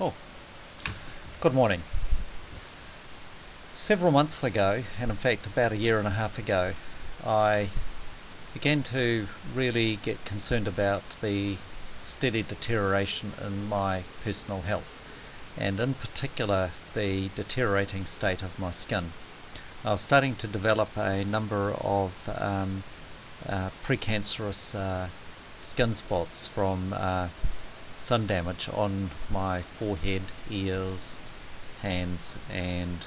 Oh, good morning. Several months ago, and in fact about a year and a half ago, I began to really get concerned about the steady deterioration in my personal health, and in particular the deteriorating state of my skin. I was starting to develop a number of precancerous skin spots from sun damage on my forehead, ears, hands, and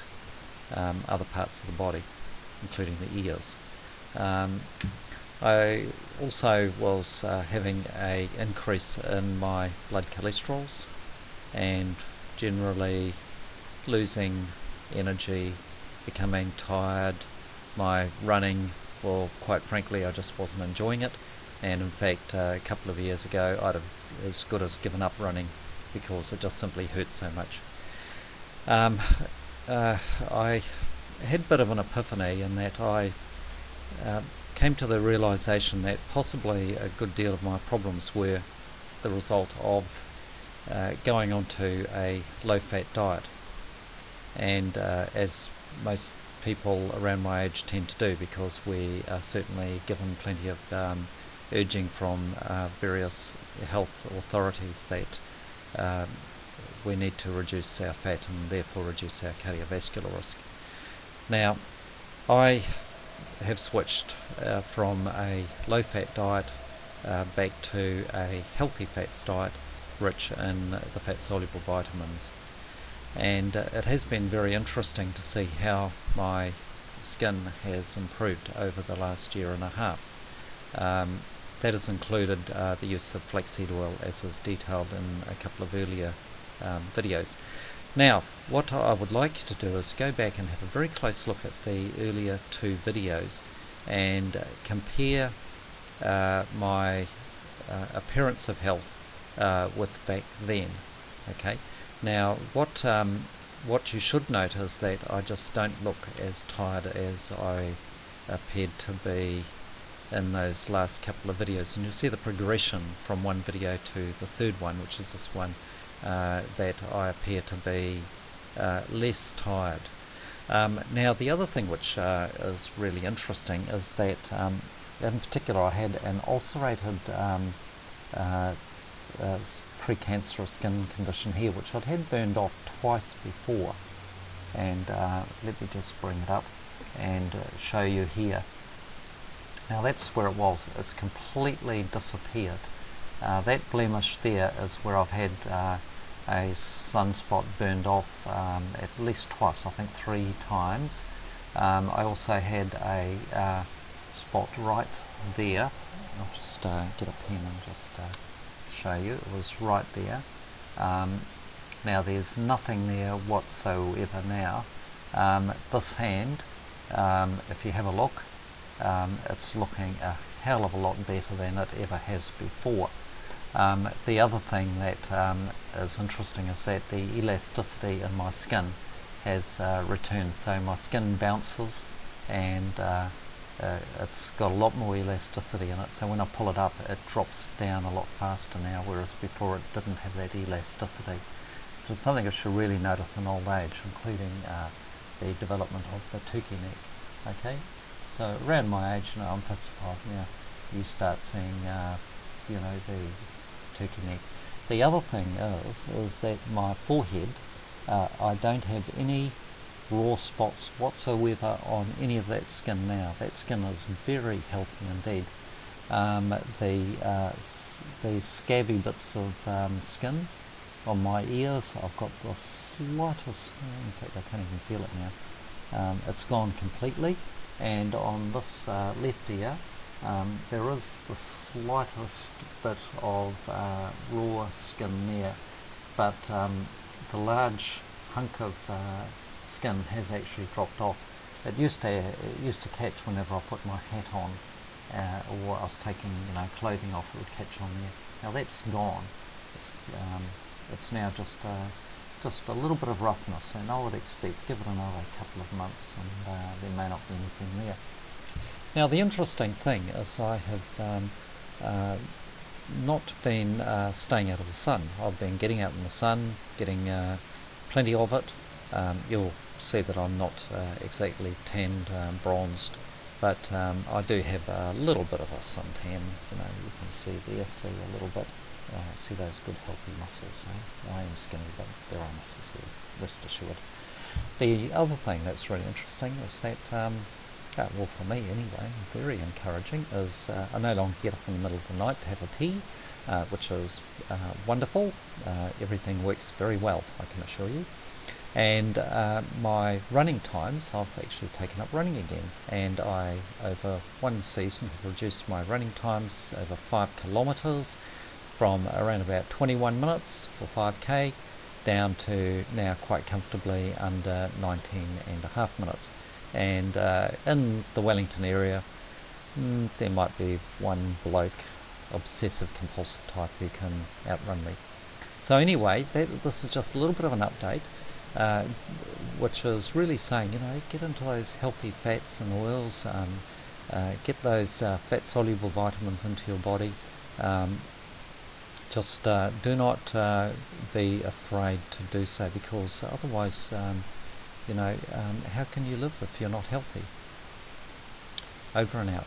other parts of the body, including the ears. I also was having an increase in my blood cholesterols and generally losing energy, becoming tired. My running, well, quite frankly, I just wasn't enjoying it, and in fact a couple of years ago I'd have as good as given up running because it just simply hurt so much. I had a bit of an epiphany in that I came to the realization that possibly a good deal of my problems were the result of going onto a low-fat diet, and as most people around my age tend to do, because we are certainly given plenty of urging from various health authorities that we need to reduce our fat and therefore reduce our cardiovascular risk. Now, I have switched from a low-fat diet back to a healthy fats diet rich in the fat-soluble vitamins, and it has been very interesting to see how my skin has improved over the last year and a half. That has included the use of flaxseed oil, as is detailed in a couple of earlier videos. Now, what I would like you to do is go back and have a very close look at the earlier two videos and compare my appearance of health with back then. Okay. Now, what you should note is that I just don't look as tired as I appeared to be in those last couple of videos, and you'll see the progression from one video to the third one, which is this one, that I appear to be less tired. Now, the other thing which is really interesting is that in particular I had an ulcerated precancerous skin condition here, which I'd had burned off twice before, and let me just bring it up and show you here. Now that's where it was. It's completely disappeared. That blemish there is where I've had a sunspot burned off at least twice, I think 3 times. I also had a spot right there. I'll just get a pen and just show you. It was right there. Now there's nothing there whatsoever now. This hand, if you have a look, it's looking a hell of a lot better than it ever has before. The other thing that is interesting is that the elasticity in my skin has returned, so my skin bounces and it's got a lot more elasticity in it, so when I pull it up it drops down a lot faster now, whereas before it didn't have that elasticity, which is something I should really notice in old age, including the development of the turkey neck. Okay, so around my age, now I'm 55 now, you start seeing the turkey neck. The other thing is that my forehead, I don't have any raw spots whatsoever on any of that skin now. That skin is very healthy indeed. The scabby bits of skin on my ears, I've got the slightest, in fact I can't even feel it now, it's gone completely, and on this left ear there is the slightest bit of raw skin there, but the large hunk of skin has actually dropped off. It used to catch whenever I put my hat on, or I was taking clothing off, it would catch on there. Now that's gone. It's now just a little bit of roughness, and I would expect, give it another couple of months and there may not be anything there. Now the interesting thing is I have not been staying out of the sun. I've been getting out in the sun, getting plenty of it. You'll see that I'm not exactly tanned, bronzed, but I do have a little bit of a suntan. You can see there, see a little bit. See those good healthy muscles. I am skinny, but there are muscles there, rest assured. The other thing that's really interesting is that, well, for me anyway, very encouraging, is I no longer get up in the middle of the night to have a pee, which is wonderful. Everything works very well, I can assure you. And my running times, I've actually taken up running again, and I, over one season, have reduced my running times over 5 kilometres from around about 21 minutes for 5k down to now quite comfortably under 19.5 minutes. And in the Wellington area, there might be one bloke, obsessive compulsive type, who can outrun me. So anyway, this is just a little bit of an update, which is really saying, get into those healthy fats and oils, get those fat soluble vitamins into your body. Just do not be afraid to do so, because otherwise, how can you live if you're not healthy? Over and out.